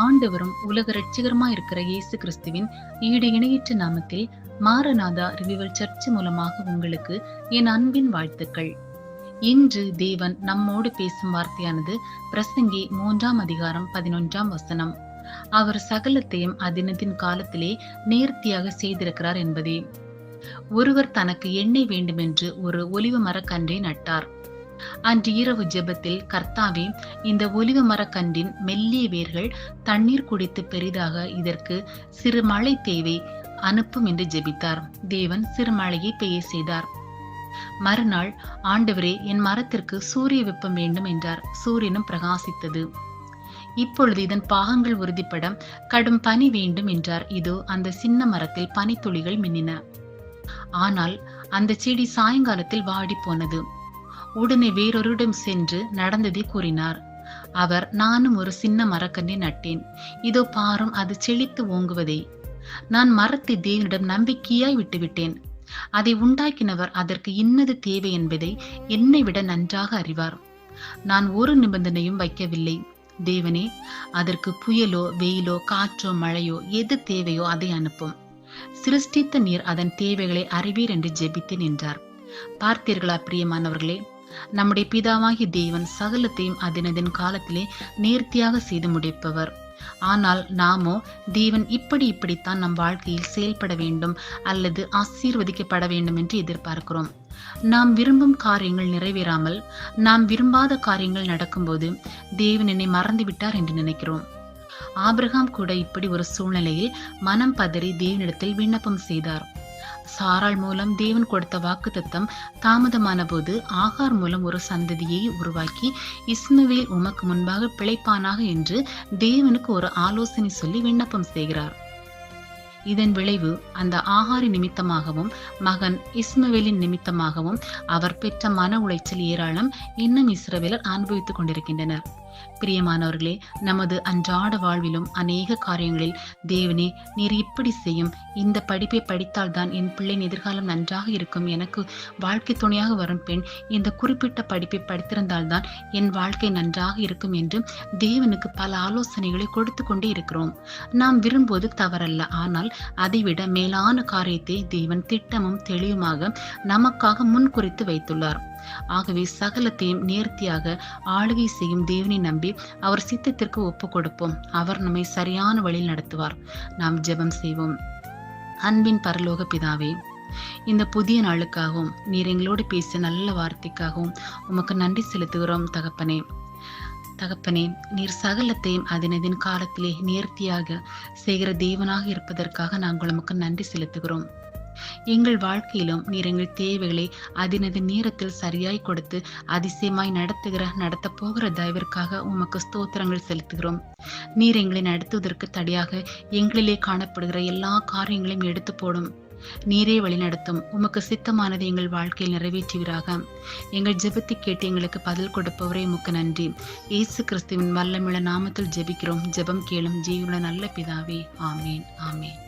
ஆண்டவரும் உலக இரட்சகருமாய் இருக்கிற இயேசு கிறிஸ்துவின் ஈடு இணையற்ற நாமத்தில் மாரநாதா ரிவிவல் சர்ச் மூலமாக உங்களுக்கு என் அன்பின் வாழ்த்துக்கள். இன்று தேவன் நம்மோடு பேசும் வார்த்தையானது பிரசங்கி 3ஆம் அதிகாரம் 11ஆம் வசனம். அவர் சகலத்தையும் அதினத்தின் காலத்திலே நேர்த்தியாக செய்திருக்கிறார் என்பதே. ஒருவர் தனக்கு எண்ணெய் வேண்டுமென்று ஒரு ஒலிவ மரக்கன்றை நட்டார். அன்று இரவு ஜெபத்தில், கர்த்தாவே, இந்த ஒலிவ மரக்கன்றின் மெல்லிய வேர்கள் தண்ணீர் குடித்து பெரிதாக இதற்கு சிறு மழை தேவை, அனுப்பும் என்று ஜெபித்தார். தேவன் சிறு மழையை பெய்ய செய்தார். மறுநாள், ஆண்டவரே, என் மரத்திற்கு சூரிய வெப்பம் வேண்டும் என்றார். சூரியனும் பிரகாசித்தது. இப்பொழுது இதன் பாகங்கள் உறுதிப்பட கடும் பனி வேண்டும் என்றார். இதோ அந்த சின்ன மரத்தில் பனித்துளிகள் மின்னின. ஆனால் அந்த செடி சாயங்காலத்தில் வாடி போனது. உடனே வேறொருடம் சென்று நடந்ததை கூறினார். அவர், நானும் ஒரு சின்ன மரக்கன்றை நட்டேன், இதோ பாரும் அது செழித்து ஓங்குவதை. நான் மரத்தை தேவனிடம் நம்பிக்கையாய் விட்டுவிட்டேன். அதை உண்டாக்கினவர் அதற்கு இன்னது தேவை என்பதை என்னை விட நன்றாக அறிவார். நான் ஒரு நிபந்தனையும் வைக்கவில்லை. தேவனே, அதற்கு புயலோ வெயிலோ காற்றோ மழையோ எது தேவையோ அதை அனுப்பும். சிருஷ்டித்த நீர் அதன் தேவைகளை அறிவீர் என்று ஜெபித்தேன் என்றார். பார்த்தீர்களா பிரியமானவர்களே, நம்முடைய பிதாவாகிய தேவன் சகலத்தையும் அதினதின் காலத்திலே நேர்த்தியாக செய்து முடிப்பவர். ஆனால் நாமோ தேவன் இப்படித்தான் நம் வாழ்க்கையில் செயல்பட வேண்டும் அல்லது ஆசீர்வதிக்கப்பட வேண்டும் என்று எதிர்பார்க்கிறோம். நாம் விரும்பும் காரியங்கள் நிறைவேறாமல், நாம் விரும்பாத காரியங்கள் நடக்கும்போது தேவன் என்னை மறந்துவிட்டார் என்று நினைக்கிறோம். ஆபிரகாம் கூட இப்படி ஒரு சூழ்நிலையில் மனம் பதறி தேவனிடத்தில் விண்ணப்பம் செய்தார். சாராள் மூலம் தேவன் கொடுத்த வாக்குத்தத்தம் தாமதமான போது ஆகார் மூலம் ஒரு சந்ததியை உருவாக்கி இஸ்மவேல் உமக்கு முன்பாக பிழைப்பானாக என்று தேவனுக்கு ஒரு ஆலோசனை சொல்லி விண்ணப்பம் செய்கிறார். இதன் விளைவு அந்த ஆகாரி நிமித்தமாகவும் மகன் இஸ்மவேலின் நிமித்தமாகவும் அவர் பெற்ற மன உளைச்சல் ஏராளம் இன்னும் இஸ்ரவேலர் அனுபவித்துக் கொண்டிருக்கின்றனர். பிரியமானவர்களே, நமது அன்றாட வாழ்விலும் அநேக காரியங்களில் தேவனே, நீர் இப்படி செய்யும், இந்த படிப்பை படித்தால் தான் என் பிள்ளையின் எதிர்காலம் நன்றாக இருக்கும், எனக்கு வாழ்க்கை துணையாக வரும் பெண் இந்த குறிப்பிட்ட படிப்பை படித்திருந்தால்தான் என் வாழ்க்கை நன்றாக இருக்கும் என்று தேவனுக்கு பல ஆலோசனைகளை கொடுத்து கொண்டே இருக்கிறோம். நாம் விரும்புவது தவறல்ல, ஆனால் அதைவிட மேலான காரியத்தை தேவன் திட்டமும் தெளிவுமாக நமக்காக முன்குறித்து வைத்துள்ளார். ஆகவே சகலத்தையும் நேர்த்தியாக ஆளுகை செய்யும் தேவனை நம்பி அவர் சித்தத்திற்கு ஒப்பு கொடுப்போம். அவர் நம்மை சரியான வழியில் நடத்துவார். நாம் ஜெபம் செய்வோம். அன்பின் பரலோக பிதாவே, இந்த புதிய நாளுக்காகவும் நீர் எங்களோடு பேசிய நல்ல வார்த்தைக்காகவும் உமக்கு நன்றி செலுத்துகிறோம். தகப்பனே, நீர் சகலத்தையும் அதினதின் காலத்திலே நேர்த்தியாக செய்கிற தேவனாக இருப்பதற்காக நாங்கள் உமக்கு நன்றி செலுத்துகிறோம். எங்கள் வாழ்க்கையிலும் நீர் எங்கள் தேவைகளை அதினதின் நேரத்தில் சரியாய் கொடுத்து அதிசயமாய் நடத்த போகிற தயவிற்காக உமக்கு ஸ்தோத்திரங்கள் செலுத்துகிறோம். நீர் எங்களை நடத்துவதற்கு தடையாக எங்களிலே காணப்படுகிற எல்லா காரியங்களையும் எடுத்து போடும். நீரே வழிநடத்தும். உமக்கு சித்தமானதை எங்கள் வாழ்க்கையில் நிறைவேற்றுவீராக. எங்கள் ஜெபத்தை கேட்டு எங்களுக்கு பதில் கொடுப்பவரே உமக்கு நன்றி. இயேசு கிறிஸ்துவின் வல்லமையுள்ள நாமத்தில் ஜெபிக்கிறோம். ஜெபம் கேளும் ஜீவனுள்ள நல்ல பிதாவே. ஆமேன், ஆமேன்.